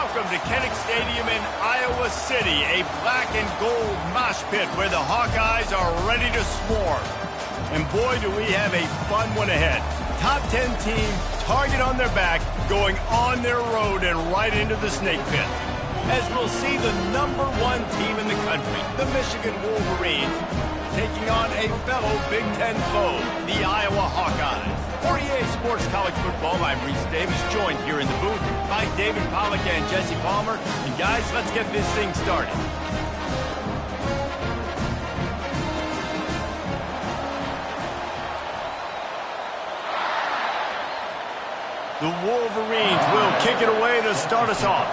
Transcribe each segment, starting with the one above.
Welcome to Kinnick Stadium in Iowa City, a black and gold mosh pit where the Hawkeyes are ready to swarm. And boy, do we have a fun one ahead. Top 10 team, target on their back, going on their road and right into the snake pit. As we'll see the #1 team in the country, the Michigan Wolverines, taking on a fellow Big Ten foe, the Iowa Hawkeyes. For EA Sports College Football, I'm Reese Davis, joined here in the booth by David Pollack and Jesse Palmer. And guys, let's get this thing started. The Wolverines will kick it away to start us off.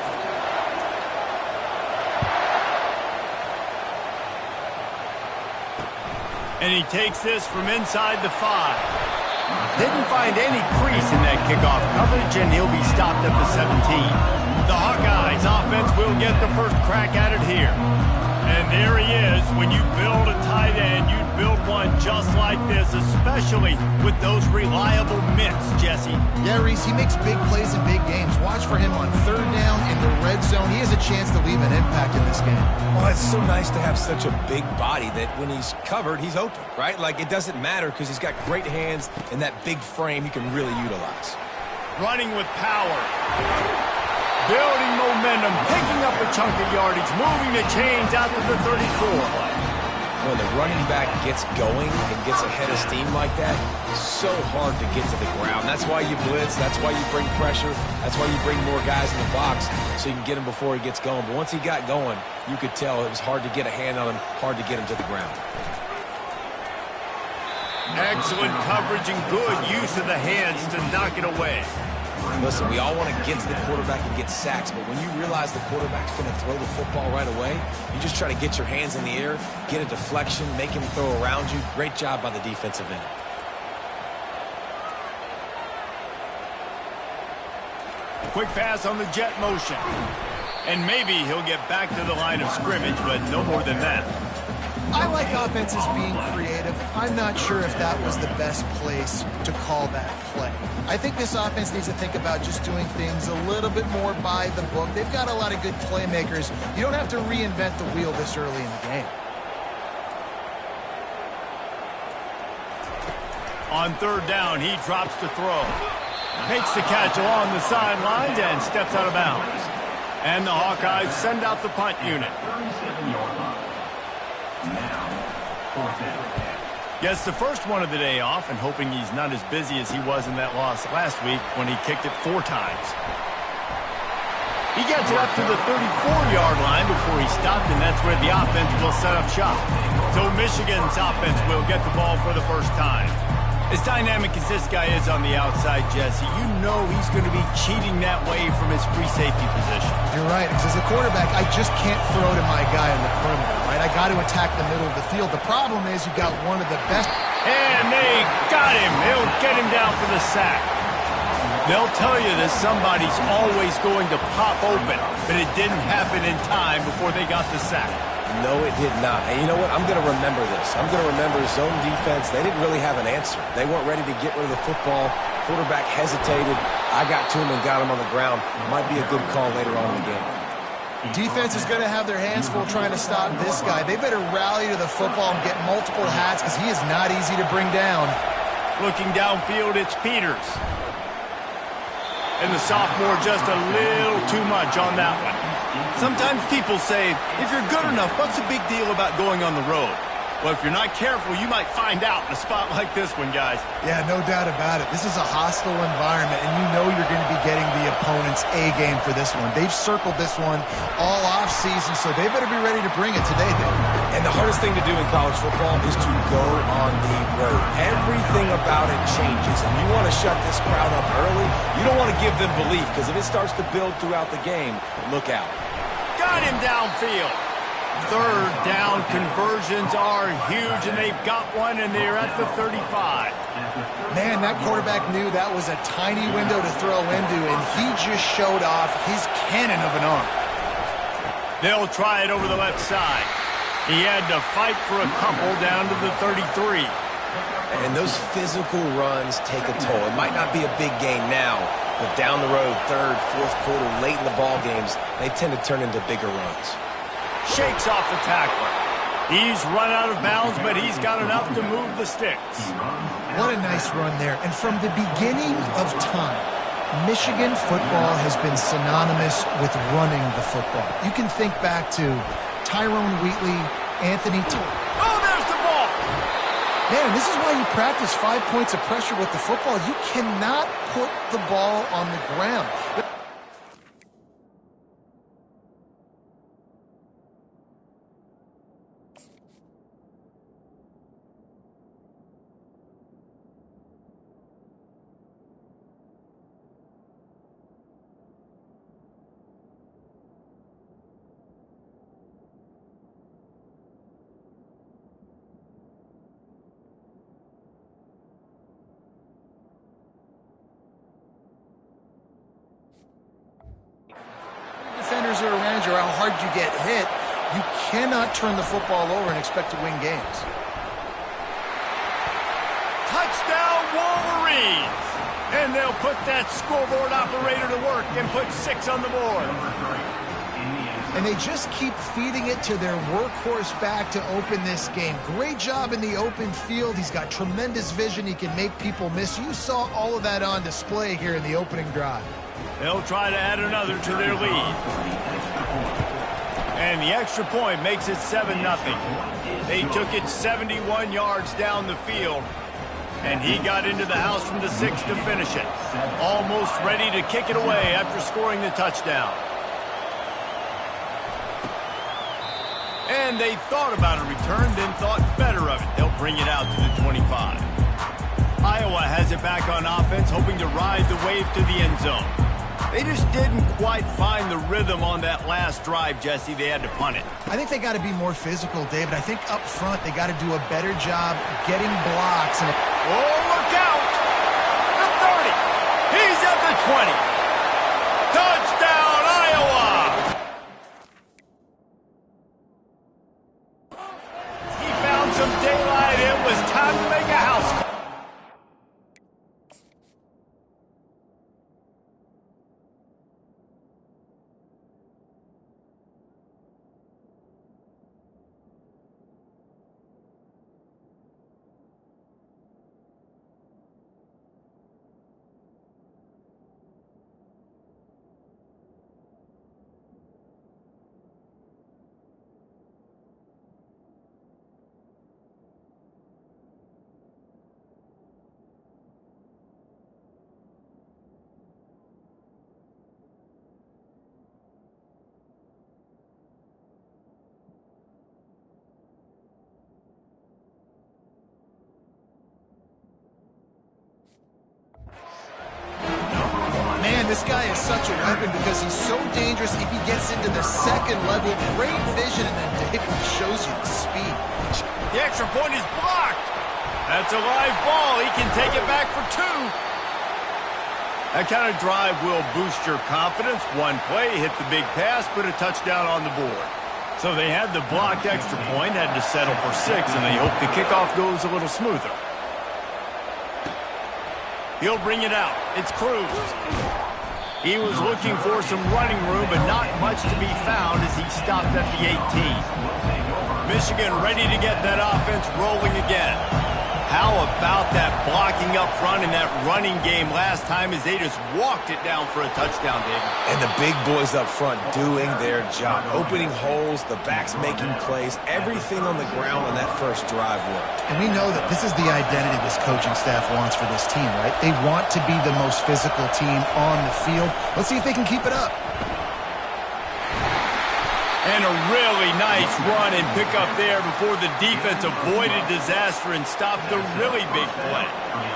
And he takes this from inside the 5. Didn't find any crease in that kickoff coverage, and he'll be stopped at the 17. The Hawkeyes offense will get the first crack at it here. And there he is. When you build a tight end, you build one just like this, especially with those reliable mitts, Jesse. Yeah, Reese, he makes big plays in big games. Watch for him on 3rd down in the red zone. He has a chance to leave an impact in this game. Well, it's so nice to have such a big body that when he's covered, he's open, right? Like, it doesn't matter because he's got great hands and that big frame he can really utilize. Running with power. Building momentum, picking up a chunk of yardage, moving the chains out to the 34. When the running back gets going and gets ahead of steam like that, it's so hard to get to the ground. That's why you blitz. That's why you bring pressure. That's why you bring more guys in the box so you can get him before he gets going. But once he got going, you could tell it was hard to get a hand on him, hard to get him to the ground. Excellent coverage and good use of the hands to knock it away. Listen, we all want to get to the quarterback and get sacks, but when you realize the quarterback's going to throw the football right away, you just try to get your hands in the air, get a deflection, make him throw around you. Great job by the defensive end. Quick pass on the jet motion. And maybe he'll get back to the line of scrimmage, but no more than that. I like offenses being creative. I'm not sure if that was the best place to call that play. I think this offense needs to think about just doing things a little bit more by the book. They've got a lot of good playmakers. You don't have to reinvent the wheel this early in the game. On 3rd down, he drops the throw. Makes the catch along the sidelines and steps out of bounds. And the Hawkeyes send out the punt unit. Gets the first one of the day off and hoping he's not as busy as he was in that loss last week when he kicked it 4 times. He gets it up to the 34-yard line before he stopped, and that's where the offense will set up shop. So Michigan's offense will get the ball for the first time. As dynamic as this guy is on the outside, Jesse, you know he's going to be cheating that way from his free safety position. You're right, because as a quarterback, I just can't throw to my guy on the perimeter, right? I got to attack the middle of the field. The problem is you've got one of the best. And they got him. They'll get him down for the sack. They'll tell you that somebody's always going to pop open, but it didn't happen in time before they got the sack. No, it did not. And you know what? I'm going to remember this. I'm going to remember zone defense. They didn't really have an answer. They weren't ready to get rid of the football. Quarterback hesitated. I got to him and got him on the ground. Might be a good call later on in the game. Defense is going to have their hands full trying to stop this guy. They better rally to the football and get multiple hats because he is not easy to bring down. Looking downfield, it's Peters. And the sophomore just a little too much on that one. Sometimes people say, if you're good enough, what's the big deal about going on the road? Well, if you're not careful, you might find out in a spot like this one, guys. Yeah, no doubt about it. This is a hostile environment, and you know you're going to be getting the opponent's A game for this one. They've circled this one all offseason, so they better be ready to bring it today, then. And the hardest thing to do in college football is to go on the road. Everything about it changes, and you want to shut this crowd up early. You don't want to give them belief, because if it starts to build throughout the game, look out. Got him downfield. 3rd down conversions are huge, and they've got one, and they're at the 35. Man, that quarterback knew that was a tiny window to throw into, and he just showed off his cannon of an arm. They'll try it over the left side. He had to fight for a couple down to the 33. And those physical runs take a toll. It might not be a big gain now, But down the road, third, fourth quarter, late in the ball games, they tend to turn into bigger runs. Shakes off the tackler. He's run out of bounds, but he's got enough to move the sticks. What a nice run there. And from the beginning of time, Michigan football has been synonymous with running the football. You can think back to Tyrone Wheatley, Anthony Oh, there's the ball! Man, this is why you practice 5 points of pressure with the football. You cannot put the ball on the ground. Defenders are around you, or how hard you get hit, you cannot turn the football over and expect to win games. Touchdown Wolverines! And they'll put that scoreboard operator to work and put 6 on the board. And they just keep feeding it to their workhorse back to open this game. Great job in the open field. He's got tremendous vision. He can make people miss. You saw all of that on display here in the opening drive. They'll try to add another to their lead. And the extra point makes it 7-0. They took it 71 yards down the field, and he got into the house from the 6 to finish it. Almost ready to kick it away after scoring the touchdown. And they thought about a return, then thought better of it. They'll bring it out to the 25. Iowa has it back on offense, hoping to ride the wave to the end zone. They just didn't quite find the rhythm on that last drive, Jesse. They had to punt it. I think they got to be more physical, David. I think up front they got to do a better job getting blocks. And oh, look out! The 30. He's at the 20. Touchdown, Iowa! He found some daylight. It was time to make a house call. This guy is such a weapon because he's so dangerous if he gets into the second level. Great vision, and then David shows you the speed. The extra point is blocked. That's a live ball. He can take it back for 2. That kind of drive will boost your confidence. One play, hit the big pass, put a touchdown on the board. So they had the blocked extra point, had to settle for 6, and they hope the kickoff goes a little smoother. He'll bring it out. It's Cruz. He was looking for some running room, but not much to be found as he stopped at the 18. Michigan ready to get that offense rolling again. How about that blocking up front and that running game last time as they just walked it down for a touchdown, David? And the big boys up front doing their job. Opening holes, the backs making plays, everything on the ground on that first drive worked. And we know that this is the identity this coaching staff wants for this team, right? They want to be the most physical team on the field. Let's see if they can keep it up. And a really nice run and pick up there before the defense avoided disaster and stopped the really big play.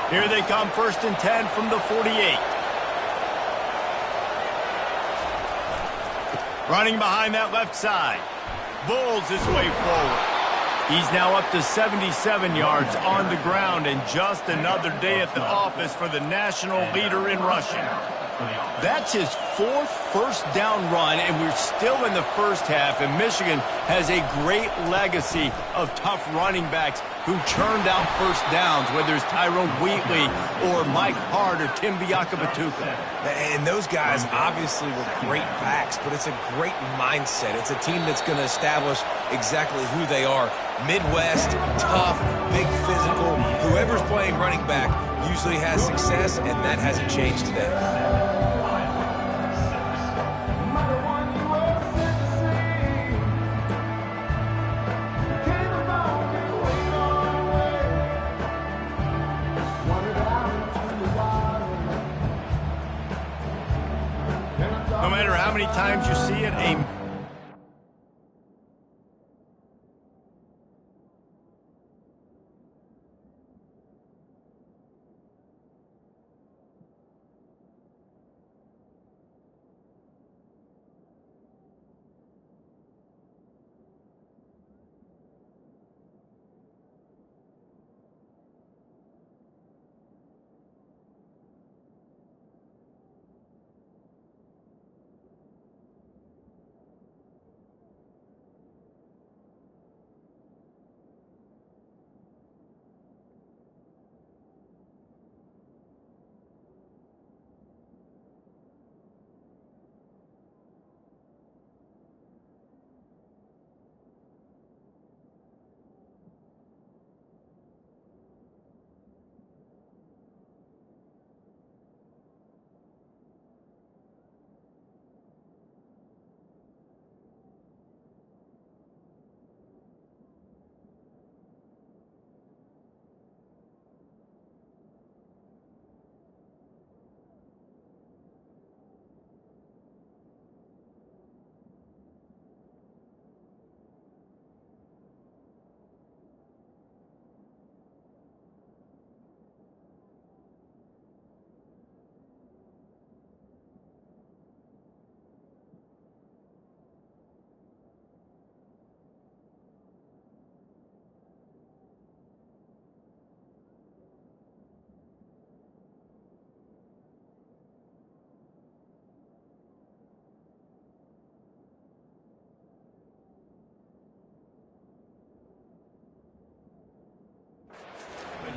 Here they come, 1st and 10 from the 48. Running behind that left side. Bulls his way forward. He's now up to 77 yards on the ground, and just another day at the office for the national leader in rushing. That's his fourth first down run, and we're still in the first half, and Michigan has a great legacy of tough running backs who churned out first downs, whether it's Tyrone Wheatley or Mike Hart or Tim Biakabatuka. And those guys obviously were great backs, but it's a great mindset. It's a team that's going to establish exactly who they are. Midwest, tough, big physical. Whoever's playing running back usually has success, and that hasn't changed today. No matter how many times you see it,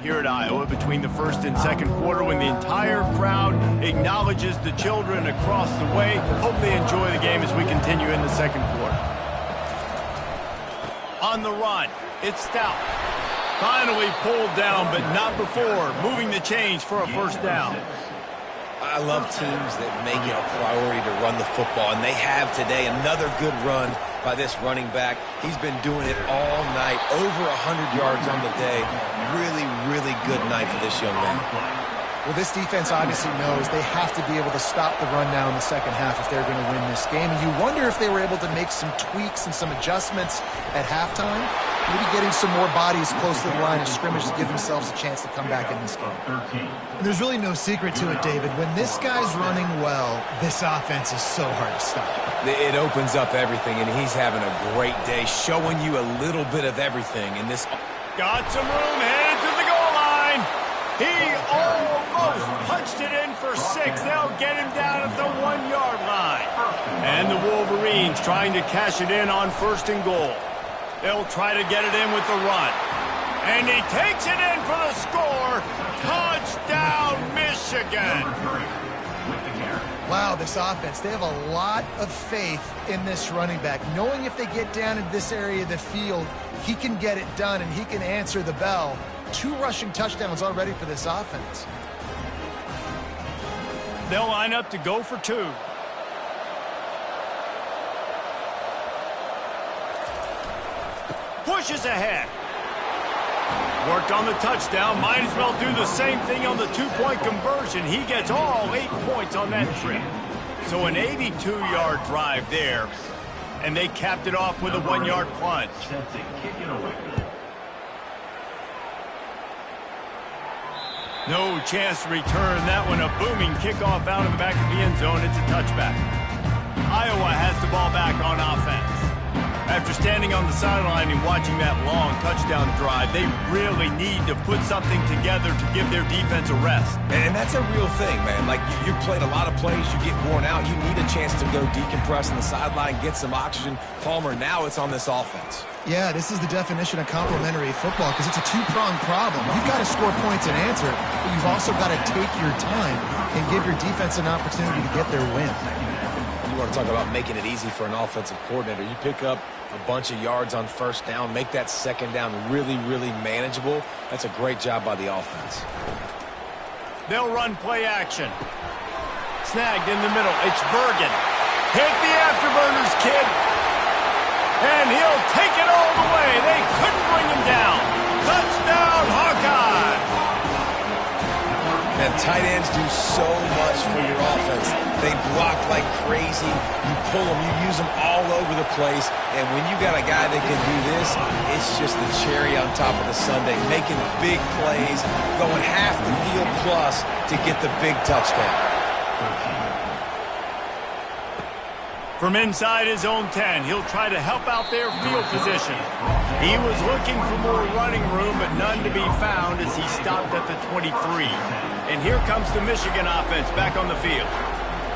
here at Iowa between the first and second quarter, when the entire crowd acknowledges the children across the way. Hope they enjoy the game as we continue in the second quarter. On the run, it's Stout. Finally pulled down, but not before moving the chains for a first down. I love teams that make it a priority to run the football, and they have today. Another good run by this running back. He's been doing it all night, over 100 yards on the day. Really, really good night for this young man. Well, this defense obviously knows they have to be able to stop the run now in the second half if they're going to win this game. And you wonder if they were able to make some tweaks and some adjustments at halftime. Maybe getting some more bodies close to the line of scrimmage to give themselves a chance to come back in this game. And there's really no secret to it, David. When this guy's running well, this offense is so hard to stop. It opens up everything, and he's having a great day, showing you a little bit of everything in this. Got some room, headed to the goal line. He almost punched it in for 6. They'll get him down at the 1-yard line. And the Wolverines trying to cash it in on first and goal. They'll try to get it in with the run. And he takes it in for the score. Touchdown, Michigan. Wow, this offense, they have a lot of faith in this running back. Knowing if they get down in this area of the field, he can get it done and he can answer the bell. 2 rushing touchdowns already for this offense. They'll line up to go for 2. Pushes ahead. Worked on the touchdown. Might as well do the same thing on the 2-point conversion. He gets all 8 points on that trip. So an 82-yard drive there. And they capped it off with a 1-yard plunge. No chance to return that one. A booming kickoff out of the back of the end zone. It's a touchback. Iowa has the ball back on offense. After standing on the sideline and watching that long touchdown drive, they really need to put something together to give their defense a rest. And that's a real thing, man. Like, you played a lot of plays, you get worn out, you need a chance to go decompress on the sideline, get some oxygen. Palmer, now it's on this offense. Yeah, this is the definition of complementary football because it's a two-pronged problem. You've got to score points and answer, but you've also got to take your time and give your defense an opportunity to get their win. You want to talk about making it easy for an offensive coordinator. You pick up a bunch of yards on first down, make that second down really, really manageable. That's a great job by the offense. They'll run play action. Snagged in the middle. It's Bergen. Hit the afterburners, kid. And he'll take it all the way. They couldn't bring him down. Touchdown, Hawkeye. And tight ends do so much for your offense. They block like crazy. You pull them, you use them all over the place. And when you got a guy that can do this, it's just the cherry on top of the sundae, making big plays, going half the field plus to get the big touchdown. From inside his own 10, he'll try to help out their field position. He was looking for more running room, but none to be found as he stopped at the 23. And here comes the Michigan offense back on the field.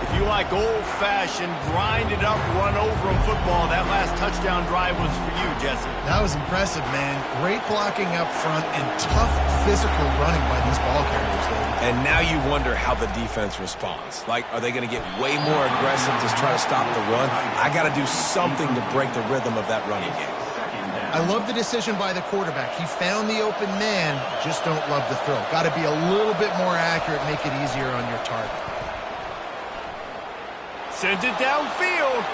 If you like old-fashioned, grind-it-up, run-over-'em football, that last touchdown drive was for you, Jesse. That was impressive, man. Great blocking up front and tough physical running by these ball carriers, David. And now you wonder how the defense responds. Like, are they going to get way more aggressive to try to stop the run? I got to do something to break the rhythm of that running game. I love the decision by the quarterback. He found the open man, just don't love the throw. Got to be a little bit more accurate, make it easier on your target. Sends it downfield.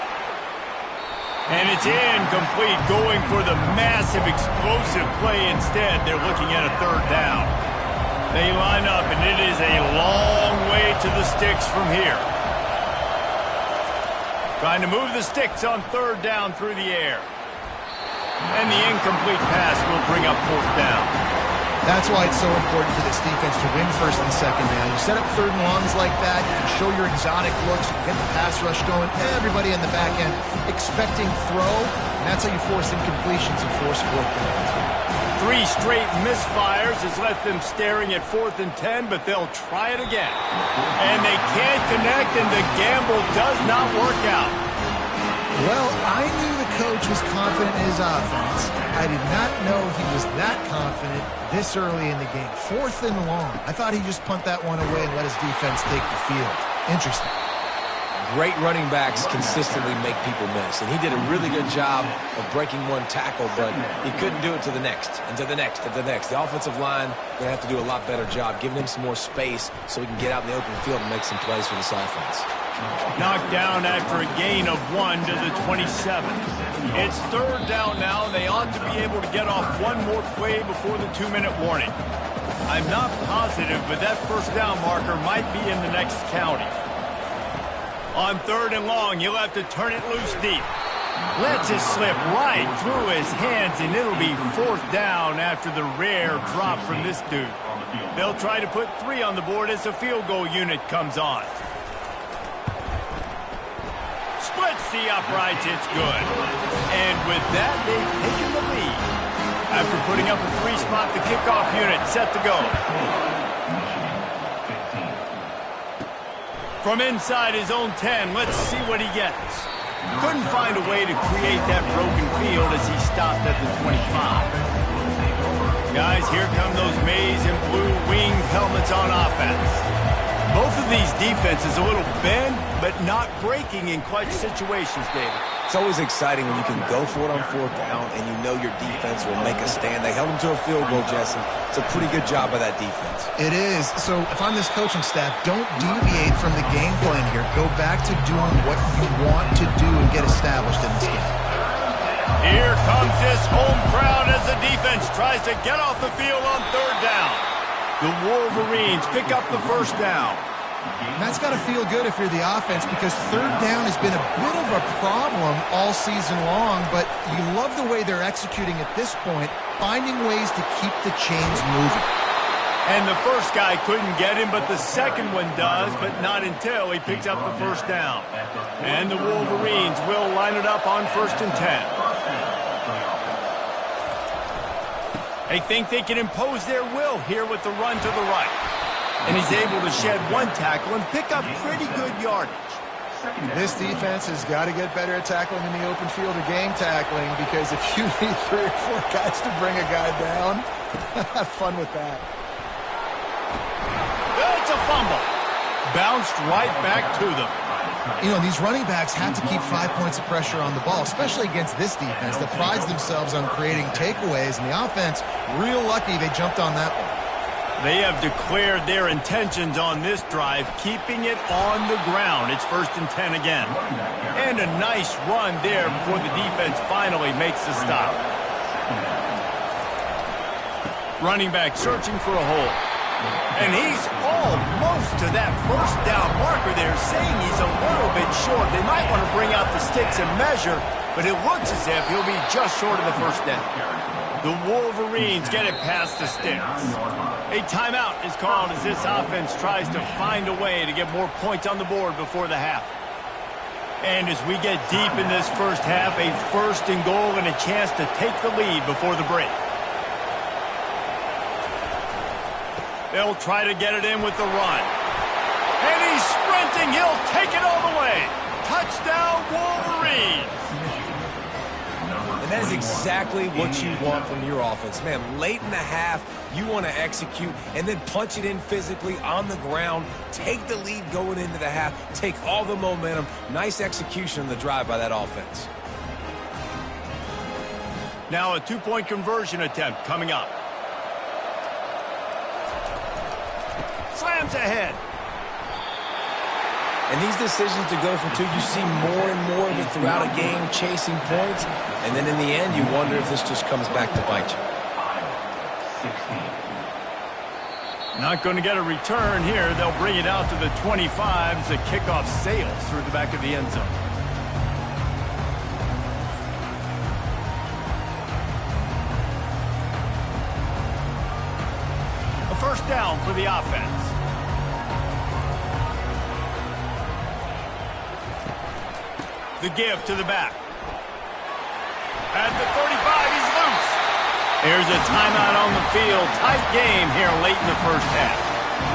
And it's incomplete, going for the massive explosive play instead. They're looking at a third down. They line up, and it is a long way to the sticks from here. Trying to move the sticks on third down through the air. And the incomplete pass will bring up fourth down. That's why it's so important for this defense to win first and second down. You set up third and longs like that, you can show your exotic looks, you can get the pass rush going, everybody in the back end expecting throw, and that's how you force incompletions and force fourth downs. 3 straight misfires has left them staring at 4th and 10, but they'll try it again. And they can't connect, and the gamble does not work out. Well, I knew the coach was confident in his offense. I did not know he was that confident this early in the game. 4th and long. I thought he'd just punt that one away and let his defense take the field. Interesting. Great running backs consistently make people miss, and he did a really good job of breaking one tackle, but he couldn't do it to the next, and to the next, and to the next. The offensive line going to have to do a lot better job, giving him some more space so he can get out in the open field and make some plays for this offense. Knocked down after a gain of 1 to the 27. It's third down now, and they ought to be able to get off one more play before the 2-minute warning. I'm not positive, but that first down marker might be in the next county. On third and long, you'll have to turn it loose deep. Lets it slip right through his hands, and it'll be fourth down after the rare drop from this dude. They'll try to put 3 on the board as the field goal unit comes on. Splits the uprights, it's good. And with that, they've taken the lead. After putting up a 3-spot, the kickoff unit set to go. From inside his own 10, let's see what he gets. Couldn't find a way to create that broken field as he stopped at the 25. Guys, here come those maize and blue winged helmets on offense. Both of these defenses a little bent, but not breaking in clutch situations, David. It's always exciting when you can go for it on fourth down and you know your defense will make a stand. They held him to a field goal, Jesse. It's a pretty good job by that defense. It is. So if I'm this coaching staff, don't deviate from the game plan here. Go back to doing what you want to do and get established in this game. Here comes this home crowd as the defense tries to get off the field on third down. The Wolverines pick up the first down. And that's got to feel good if you're the offense because third down has been a bit of a problem all season long, but you love the way they're executing at this point, finding ways to keep the chains moving. And the first guy couldn't get him, but the second one does, but not until he picks up the first down. And the Wolverines will line it up on 1st and 10. They think they can impose their will here with the run to the right. And he's able to shed one tackle and pick up pretty good yardage. This defense has got to get better at tackling in the open field or game tackling, because if you need 3 or 4 guys to bring a guy down, have fun with that. It's a fumble. Bounced right back to them. You know, these running backs have to keep 5 points of pressure on the ball, especially against this defense that prides themselves on creating takeaways, and the offense, real lucky they jumped on that one. They have declared their intentions on this drive, keeping it on the ground. It's 1st and 10 again. And a nice run there before the defense finally makes the stop. Running back searching for a hole. And he's almost to that first down marker there, saying he's a little bit short. They might want to bring out the sticks and measure, but it looks as if he'll be just short of the first down. The Wolverines get it past the sticks. A timeout is called as this offense tries to find a way to get more points on the board before the half. And as we get deep in this first half, a 1st and goal and a chance to take the lead before the break. They'll try to get it in with the run. And he's sprinting. He'll take it all the way. Touchdown, Wolverines. And that is exactly what you want from your offense. Man, late in the half, you want to execute and then punch it in physically on the ground. Take the lead going into the half. Take all the momentum. Nice execution on the drive by that offense. Now a 2-point conversion attempt coming up. Slams ahead. And these decisions to go for 2, you see more and more of it throughout a game, chasing points. And then in the end, you wonder if this just comes back to bite you. Not going to get a return here. They'll bring it out to the 25 as the kickoff sails through the back of the end zone. A 1st down for the offense. The give to the back. At the 35, he's loose. There's a timeout on the field. Tight game here late in the first half.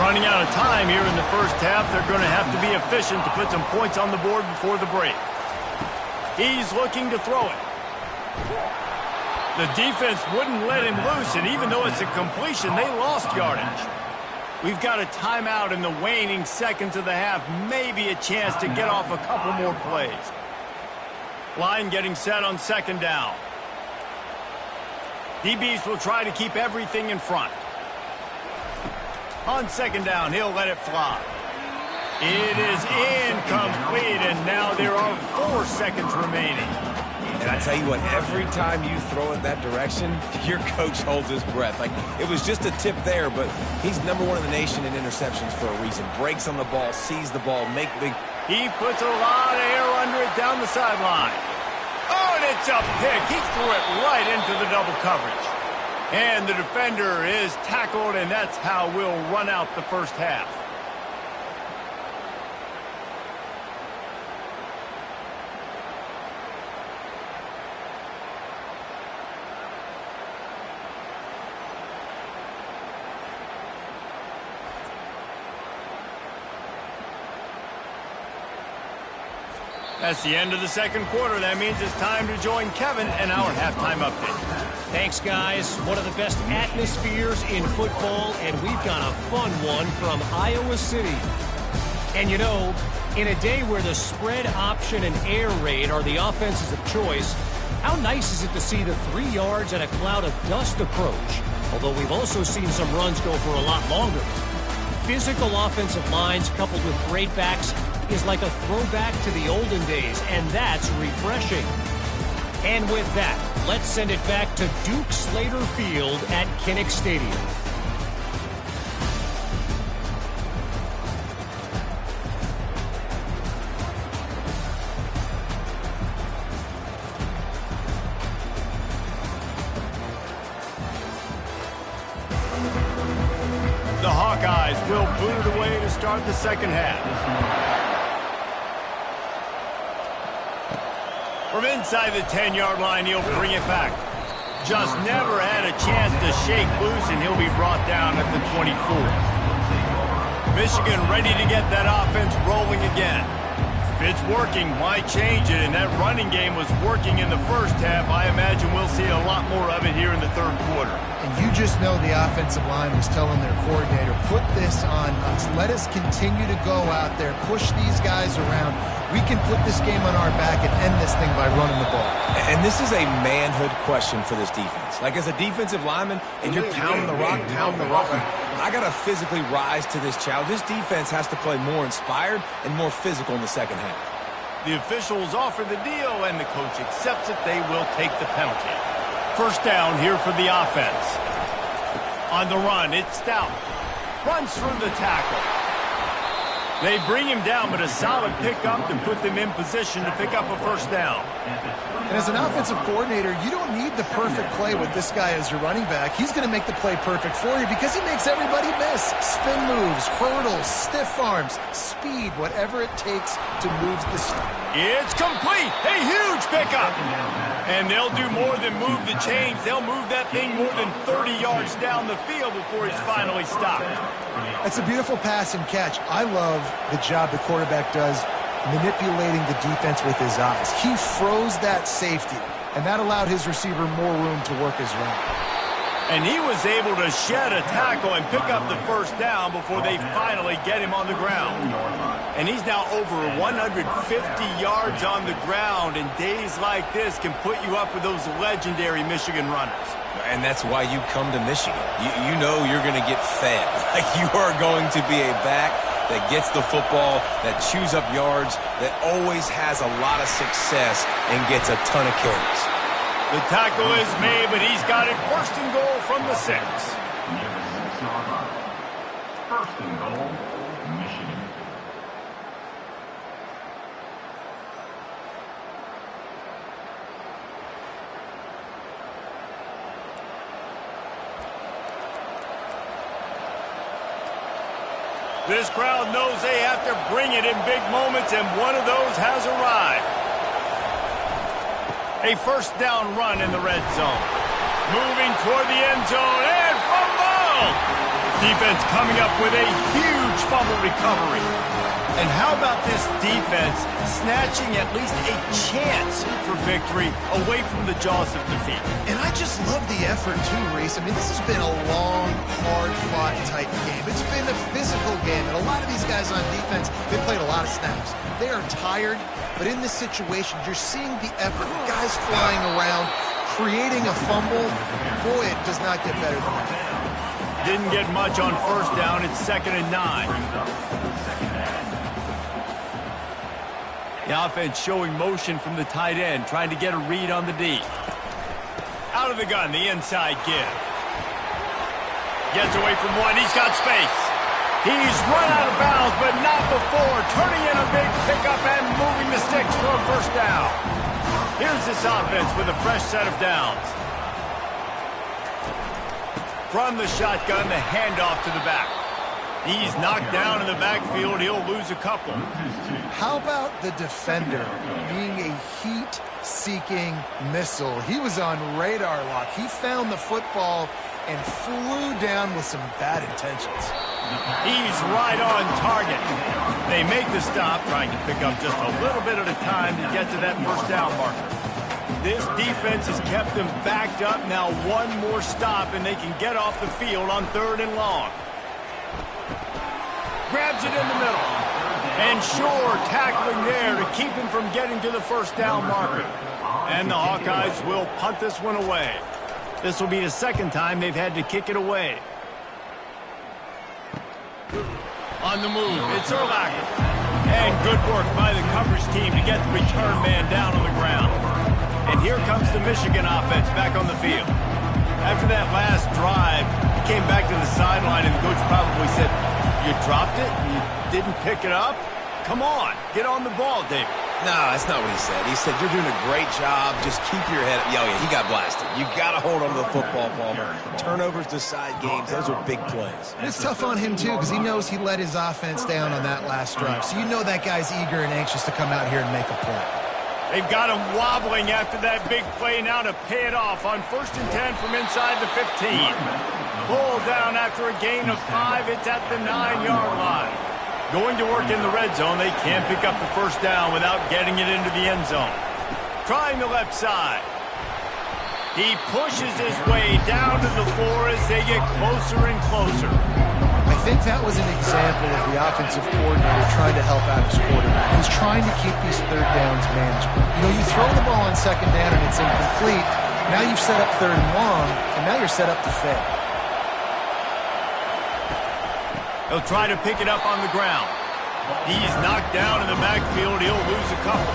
Running out of time here in the first half. They're going to have to be efficient to put some points on the board before the break. He's looking to throw it. The defense wouldn't let him loose, and even though it's a completion, they lost yardage. We've got a timeout in the waning seconds of the half. Maybe a chance to get off a couple more plays. Line getting set on 2nd down. DBs will try to keep everything in front. On 2nd down, he'll let it fly. It is incomplete, and now there are 4 seconds remaining. And I tell you what, every time you throw it that direction, your coach holds his breath. Like, it was just a tip there, but he's #1 in the nation in interceptions for a reason. Breaks on the ball, sees the ball, make big. He puts a lot of air under it down the sideline. Oh, and it's a pick. He threw it right into the double coverage. And the defender is tackled, and that's how we'll run out the first half. That's the end of the 2nd quarter. That means it's time to join Kevin and our halftime update. Thanks, guys. One of the best atmospheres in football, and we've got a fun one from Iowa City. And you know, in a day where the spread option and air raid are the offenses of choice, how nice is it to see the 3 yards and a cloud of dust approach? Although we've also seen some runs go for a lot longer. Physical offensive lines coupled with great backs is like a throwback to the olden days, and that's refreshing. And with that, let's send it back to Duke Slater Field at Kinnick Stadium. The Hawkeyes will boot it away to start the 2nd half. From inside the 10-yard line, he'll bring it back. Just never had a chance to shake loose, and he'll be brought down at the 24. Michigan ready to get that offense rolling again. If it's working, why change it? And that running game was working in the first half. I imagine we'll see a lot more of it here in the third quarter. And you just know the offensive line was telling their coordinator, put this on us. Let us continue to go out there, push these guys around. We can put this game on our back and end this thing by running the ball. And this is a manhood question for this defense. Like, as a defensive lineman, and you're pounding the rock, I got to physically rise to this challenge. This defense has to play more inspired and more physical in the second half. The officials offer the deal, and the coach accepts it. They will take the penalty. First down here for the offense. On the run, it's Stout. Runs through the tackle. They bring him down, but a solid pickup to put them in position to pick up a first down. And as an offensive coordinator, you don't need the perfect play with this guy as your running back. He's going to make the play perfect for you because he makes everybody miss. Spin moves, hurdles, stiff arms, speed, whatever it takes to move the snap. It's complete. A huge pickup. And they'll do more than move the chains. They'll move that thing more than 30 yards down the field before it's finally stopped. That's a beautiful pass and catch. I love the job the quarterback does manipulating the defense with his eyes. He froze that safety, and that allowed his receiver more room to work his route. And he was able to shed a tackle and pick up the first down before they finally get him on the ground. And he's now over 150 yards on the ground, and days like this can put you up with those legendary Michigan runners. And that's why you come to Michigan. You know you're going to get fed. Like, you are going to be a back that gets the football, that chews up yards, that always has a lot of success and gets a ton of carries. The tackle is made, but he's got it first and goal from the 6. First and goal, Michigan. This crowd knows they have to bring it in big moments, and one of those has arrived. A first down run in the red zone. Moving toward the end zone, and fumble! Defense coming up with a huge fumble recovery. And how about this defense snatching at least a chance for victory away from the jaws of defeat? And I just love the effort too, Reese. I mean, this has been a long, hard-fought type game. It's been a physical game, and a lot of these guys on defense, they played a lot of snaps. They are tired, but in this situation, you're seeing the effort. Guys flying around, creating a fumble. Boy, it does not get better than that. Didn't get much on first down. It's 2nd and 9. The offense showing motion from the tight end, trying to get a read on the D. Out of the gun, the inside give. Gets away from one. He's got space. He's run out of bounds, but not before. Turning in a big pickup and moving the sticks for a first down. Here's this offense with a fresh set of downs. From the shotgun, the handoff to the back. He's knocked down in the backfield. He'll lose a couple. How about the defender being a heat-seeking missile? He was on radar lock. He found the football and flew down with some bad intentions. He's right on target. They make the stop, trying to pick up just a little bit at a time to get to that first down marker. This defense has kept them backed up. Now one more stop, and they can get off the field on 3rd and long. Grabs it in the middle. And sure, tackling there to keep him from getting to the first down marker. And the Hawkeyes will punt this one away. This will be the second time they've had to kick it away. On the move, it's Urlacher. And good work by the coverage team to get the return man down on the ground. And here comes the Michigan offense back on the field. After that last drive, he came back to the sideline, and the coach probably said, "You dropped it? You didn't pick it up? Come on, get on the ball, David." No, that's not what he said. He said, "You're doing a great job. Just keep your head up." Yeah, he got blasted. You got to hold on to the football, Palmer. Turnovers decide games. Those are big plays. And it's tough on him, too, because he knows he let his offense down on that last drive. So you know that guy's eager and anxious to come out here and make a play. They've got him wobbling after that big play now to pay it off on 1st and 10 from inside the 15. Pulled down after a gain of 5. It's at the 9-yard line. Going to work in the red zone. They can't pick up the first down without getting it into the end zone. Trying the left side. He pushes his way down to the 4 as they get closer and closer. I think that was an example of the offensive coordinator trying to help out his quarterback. He's trying to keep these third downs manageable. You know, you throw the ball on 2nd down and it's incomplete. Now you've set up 3rd and long, and now you're set up to fail. He'll try to pick it up on the ground. He's knocked down in the backfield. He'll lose a couple.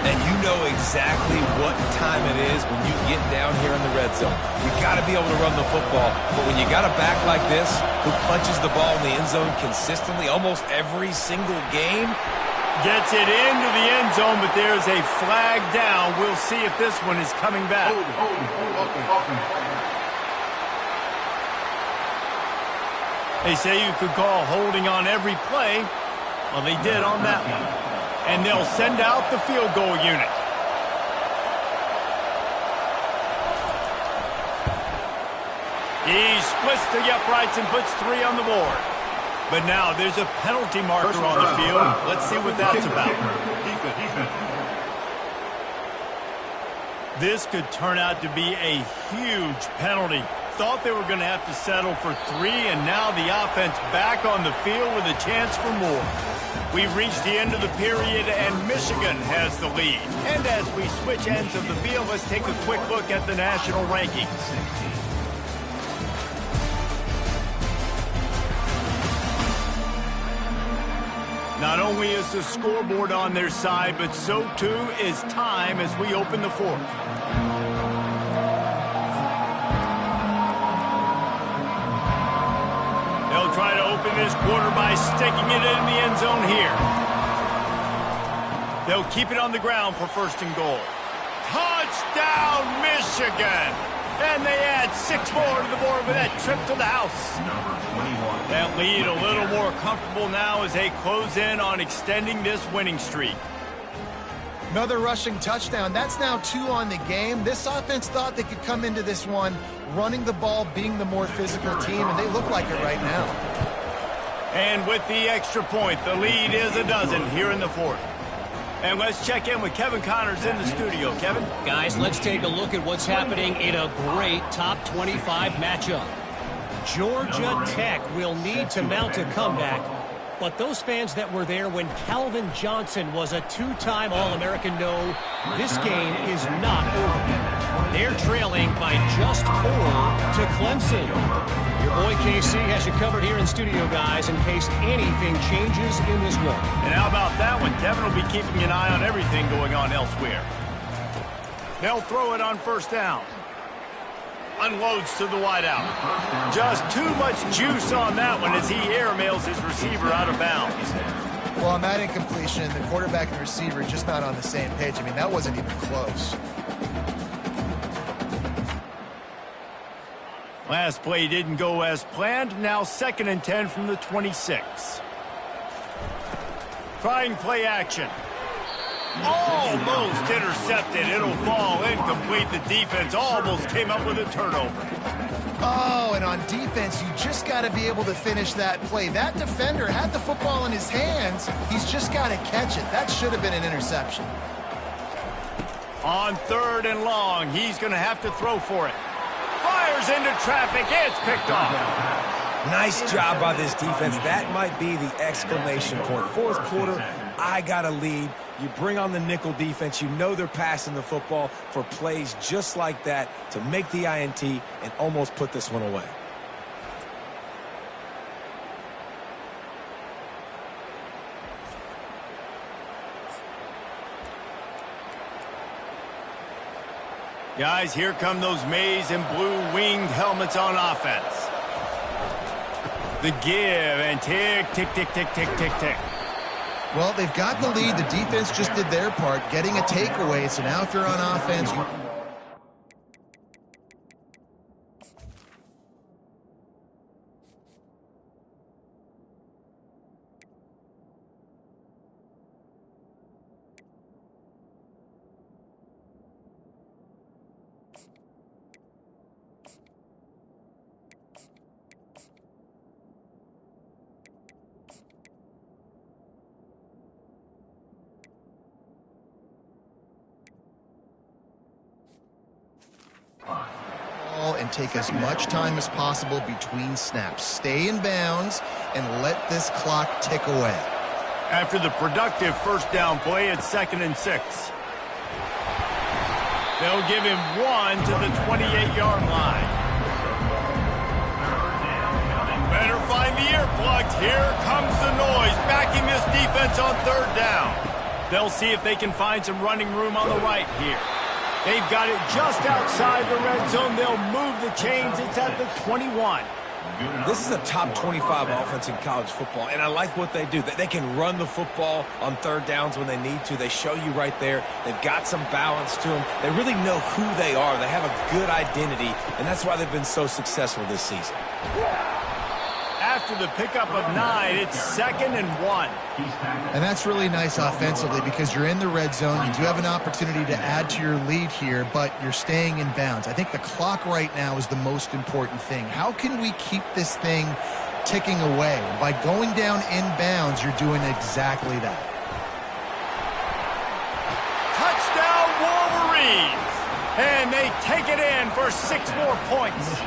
And you know exactly what time it is when you get down here in the red zone. You got to be able to run the football. But when you got a back like this who punches the ball in the end zone consistently almost every single game. Gets it into the end zone, but there's a flag down. We'll see if this one is coming back. They say you could call holding on every play. Well, they did on that one. And they'll send out the field goal unit. He splits the uprights and puts 3 on the board. But now there's a penalty marker on the field. Let's see what that's about. This could turn out to be a huge penalty. Thought they were going to have to settle for 3, and now the offense back on the field with a chance for more. We've reached the end of the period, and Michigan has the lead. And as we switch ends of the field, let's take a quick look at the national rankings. Not only is the scoreboard on their side, but so too is time as we open the 4th. They'll try to open this quarter by sticking it in the end zone here. They'll keep it on the ground for 1st and goal. Touchdown, Michigan! And they add 6 more to the board with that trip to the house. That lead a little more comfortable now as they close in on extending this winning streak. Another rushing touchdown. That's now 2 on the game. This offense thought they could come into this one running the ball, being the more physical team, and they look like it right now. And with the extra point, the lead is a dozen here in the 4th. And let's check in with Kevin Connors in the studio. Kevin? Guys, let's take a look at what's happening in a great top 25 matchup. Georgia Tech will need to mount a comeback, but those fans that were there when Calvin Johnson was a 2-time All-American know this game is not over. They're trailing by just 4 to Clemson. Your boy KC has you covered here in studio, guys, in case anything changes in this one. And how about that one? Kevin will be keeping an eye on everything going on elsewhere. They'll throw it on 1st down. Unloads to the wideout. Just too much juice on that one as he airmails his receiver out of bounds. Well, on that incompletion, the quarterback and the receiver just not on the same page. I mean, that wasn't even close. Last play didn't go as planned. Now 2nd and 10 from the 26. Trying play action. Almost intercepted. It'll fall incomplete. The defense almost came up with a turnover. Oh, and on defense, you just got to be able to finish that play. That defender had the football in his hands. He's just got to catch it. That should have been an interception. On 3rd and long, he's going to have to throw for it. Fires into traffic. It's picked off. Nice job by this defense. That might be the exclamation point. 4th quarter, I got a lead. You bring on the nickel defense. You know they're passing the football for plays just like that to make the INT and almost put this one away. Guys, here come those maize and blue winged helmets on offense. The give and tick, tick, tick, tick, tick, tick, tick. Well, they've got the lead. The defense just did their part, getting a takeaway. So now if you're on offense, and take as much time as possible between snaps. Stay in bounds and let this clock tick away. After the productive first down play, it's 2nd and 6. They'll give him 1 to the 28-yard line. Better find the earplugs. Here comes the noise, backing this defense on 3rd down. They'll see if they can find some running room on the right here. They've got it just outside the red zone. They'll move the chains. It's at the 21. This is a top 25 offense in college football, and I like what they do. They can run the football on 3rd downs when they need to. They show you right there. They've got some balance to them. They really know who they are. They have a good identity, and that's why they've been so successful this season. After the pickup of 9, it's 2nd and 1. And that's really nice offensively because you're in the red zone. You do have an opportunity to add to your lead here, but you're staying in bounds. I think the clock right now is the most important thing. How can we keep this thing ticking away? By going down in bounds, you're doing exactly that. Touchdown Wolverines! And they take it in for 6 more points.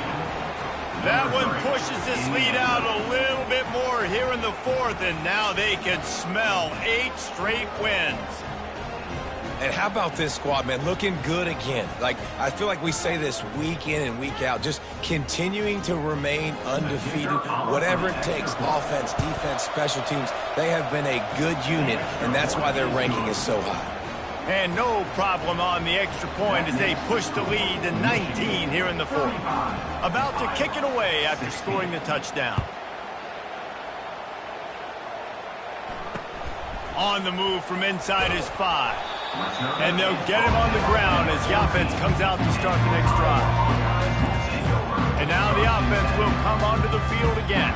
That one pushes this lead out a little bit more here in the 4th, and now they can smell 8 straight wins. And how about this squad, man? Looking good again. Like, I feel like we say this week in and week out, just continuing to remain undefeated, whatever it takes, offense, defense, special teams. They have been a good unit, and that's why their ranking is so high. And no problem on the extra point as they push the lead to 19 here in the 4th. About to kick it away after scoring the touchdown. On the move from inside his 5. And they'll get him on the ground as the offense comes out to start the next drive. And now the offense will come onto the field again.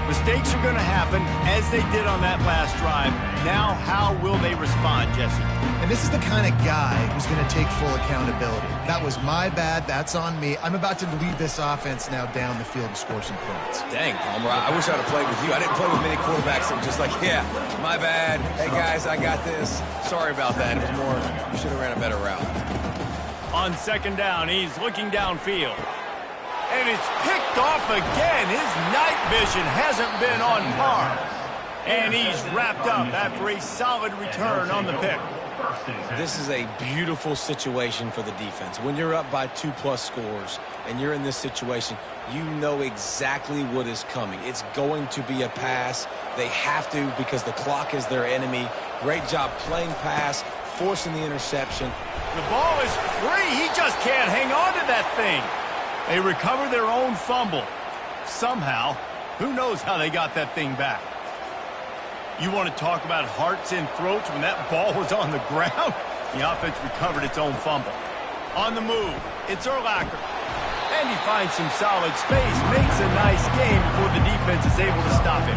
Mistakes are going to happen as they did on that last drive. Now, how will they respond, Jesse? And this is the kind of guy who's going to take full accountability. That was my bad. That's on me. I'm about to lead this offense now down the field and score some points. Dang, Palmer, I wish I'd have played with you. I didn't play with many quarterbacks that were just like, yeah, my bad. Hey, guys, I got this. Sorry about that. It was more, you should have ran a better route. On 2nd down, he's looking downfield. And it's picked off again. His night vision hasn't been on par. And he's wrapped up after a solid return on the pick. This is a beautiful situation for the defense. When you're up by 2+ scores and you're in this situation, you know exactly what is coming. It's going to be a pass. They have to because the clock is their enemy. Great job playing pass, forcing the interception. The ball is free. He just can't hang on to that thing. They recover their own fumble. Somehow, who knows how they got that thing back. You want to talk about hearts and throats when that ball was on the ground? The offense recovered its own fumble. On the move, it's Urlacher. And he finds some solid space, makes a nice game before the defense is able to stop him.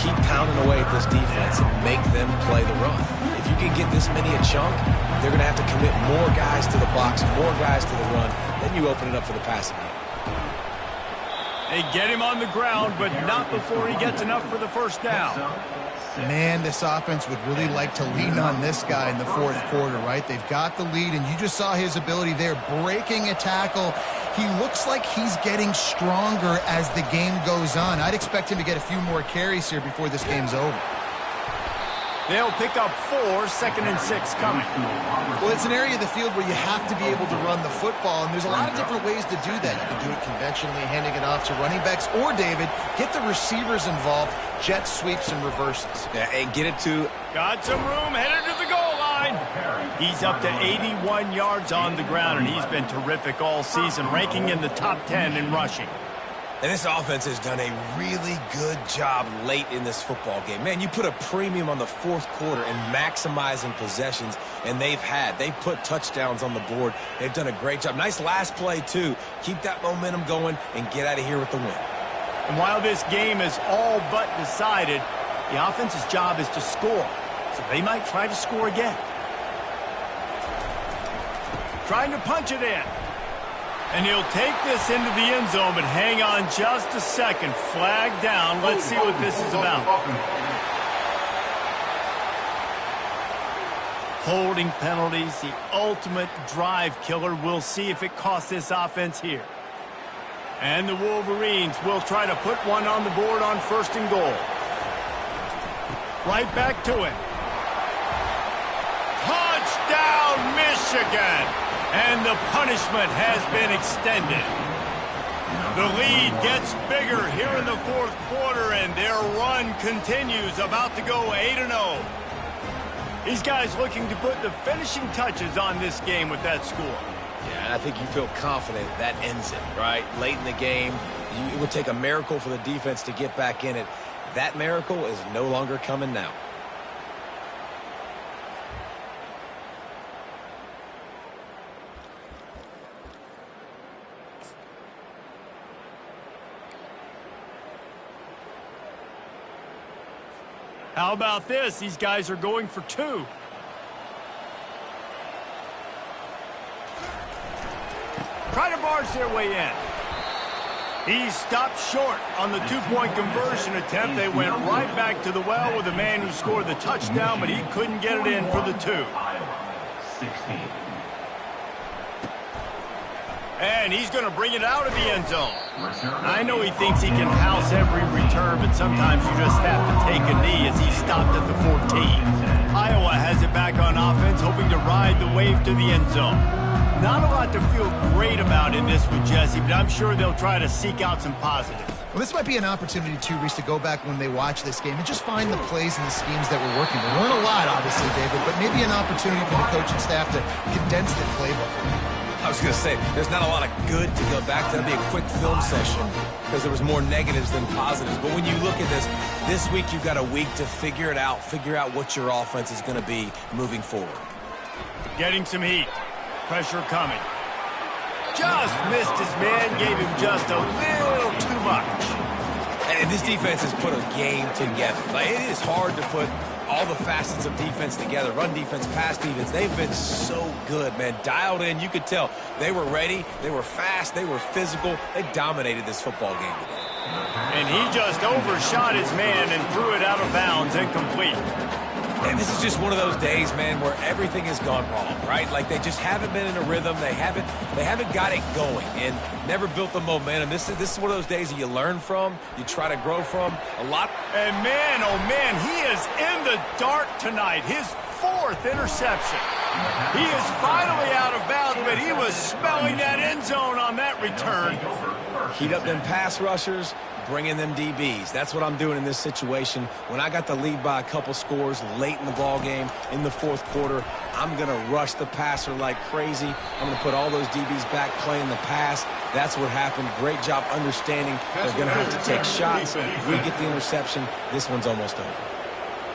Keep pounding away at this defense and make them play the run. If you can get this many a chunk, they're going to have to commit more guys to the box, more guys to the run. Then you open it up for the passing game. They get him on the ground, but not before he gets enough for the first down. Man, this offense would really like to lean on this guy in the 4th quarter, right? They've got the lead, and you just saw his ability there, breaking a tackle. He looks like he's getting stronger as the game goes on. I'd expect him to get a few more carries here before this game's over. They'll pick up 4, 2nd and 6 coming. Well, it's an area of the field where you have to be able to run the football, and there's a lot of different ways to do that. You can do it conventionally, handing it off to running backs, or, David, get the receivers involved, jet sweeps and reverses. Yeah, and get it to... Got some room, headed to the goal line. He's up to 81 yards on the ground, and he's been terrific all season, ranking in the top 10 in rushing. And this offense has done a really good job late in this football game. Man, you put a premium on the 4th quarter and maximizing possessions, and they've put touchdowns on the board. They've done a great job. Nice last play, too. Keep that momentum going and get out of here with the win. And while this game is all but decided, the offense's job is to score. So they might try to score again. Trying to punch it in. And he'll take this into the end zone, but hang on just a second. Flag down. Let's see what this is about. Holding penalties, the ultimate drive killer. We'll see if it costs this offense here. And the Wolverines will try to put one on the board on 1st and goal. Right back to him. Touchdown, Michigan! And the punishment has been extended. The lead gets bigger here in the 4th quarter, and their run continues, about to go 8-0. These guys looking to put the finishing touches on this game with that score. Yeah, and I think you feel confident that ends it, right? Late in the game, it would take a miracle for the defense to get back in it. That miracle is no longer coming now. How about this? These guys are going for 2. Try to barge their way in. He stopped short on the 2-point conversion attempt. They went right back to the well with the man who scored the touchdown, but he couldn't get it in for the 2. And he's going to bring it out of the end zone. I know he thinks he can house every return, but sometimes you just have to take a knee as he stopped at the 14. Iowa has it back on offense, hoping to ride the wave to the end zone. Not a lot to feel great about in this with Jesse, but I'm sure they'll try to seek out some positives. Well, this might be an opportunity, too, Reese, to go back when they watch this game and just find the plays and the schemes that were working. There weren't a lot, obviously, David, but maybe an opportunity for the coaching staff to condense the playbook. I was going to say, there's not a lot of good to go back to. That'd be a quick film session because there was more negatives than positives. But when you look at this week you've got a week to figure it out, figure out what your offense is going to be moving forward. Getting some heat. Pressure coming. Just missed his man, gave him just a little too much. And this defense has put a game together. Like, it is hard to put all the facets of defense together. Run defense, pass defense. They've been so good, man. Dialed in. You could tell they were ready. They were fast. They were physical. They dominated this football game today. And he just overshot his man and threw it out of bounds, incomplete. And this is just one of those days, man, where everything has gone wrong, right? Like, they just haven't been in a rhythm. They haven't got it going and never built the momentum. This is one of those days that you learn from, you try to grow from a lot. And man, oh man, he is in the dark tonight. His 4th interception. He is finally out of bounds, but he was smelling that end zone on that return. Heat up them pass rushers, bring in them DBs. That's what I'm doing in this situation. When I got the lead by a couple scores late in the ball game, in the 4th quarter, I'm going to rush the passer like crazy. I'm going to put all those DBs back playing the pass. That's what happened. Great job understanding they're going to have to take shots. We get the interception. This one's almost over.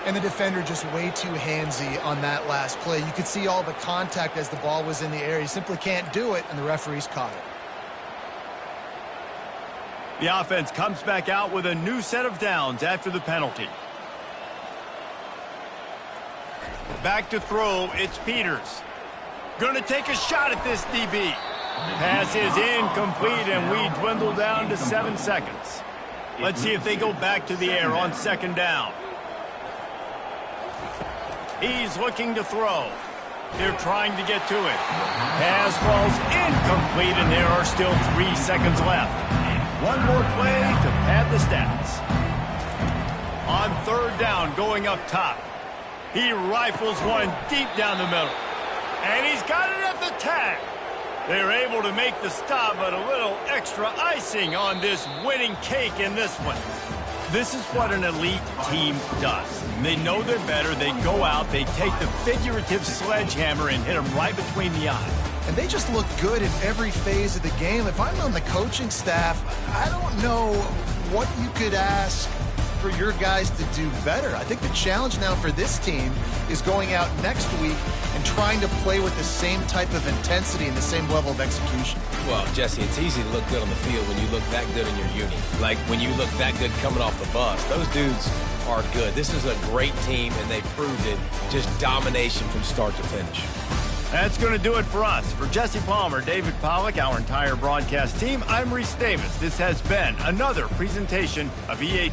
And the defender just way too handsy on that last play. You could see all the contact as the ball was in the air. He simply can't do it, and the referees caught it. The offense comes back out with a new set of downs after the penalty. Back to throw, it's Peters. Going to take a shot at this DB. Pass is incomplete, and we dwindle down to 7 seconds. Let's see if they go back to the air on 2nd down. He's looking to throw. They're trying to get to it. Pass falls incomplete, and there are still 3 seconds left. One more play to pad the stats. On 3rd down, going up top. He rifles one deep down the middle. And he's got it at the tag. They're able to make the stop, but a little extra icing on this winning cake in this one. This is what an elite team does. They know they're better. They go out. They take the figurative sledgehammer and hit them right between the eyes. And they just look good in every phase of the game. If I'm on the coaching staff, I don't know what you could ask for your guys to do better. I think the challenge now for this team is going out next week and trying to play with the same type of intensity and the same level of execution. Well, Jesse, it's easy to look good on the field when you look that good in your uni. Like when you look that good coming off the bus. Those dudes are good. This is a great team, and they proved it. Just domination from start to finish. That's going to do it for us. For Jesse Palmer, David Pollack, our entire broadcast team, I'm Reese Davis. This has been another presentation of EA.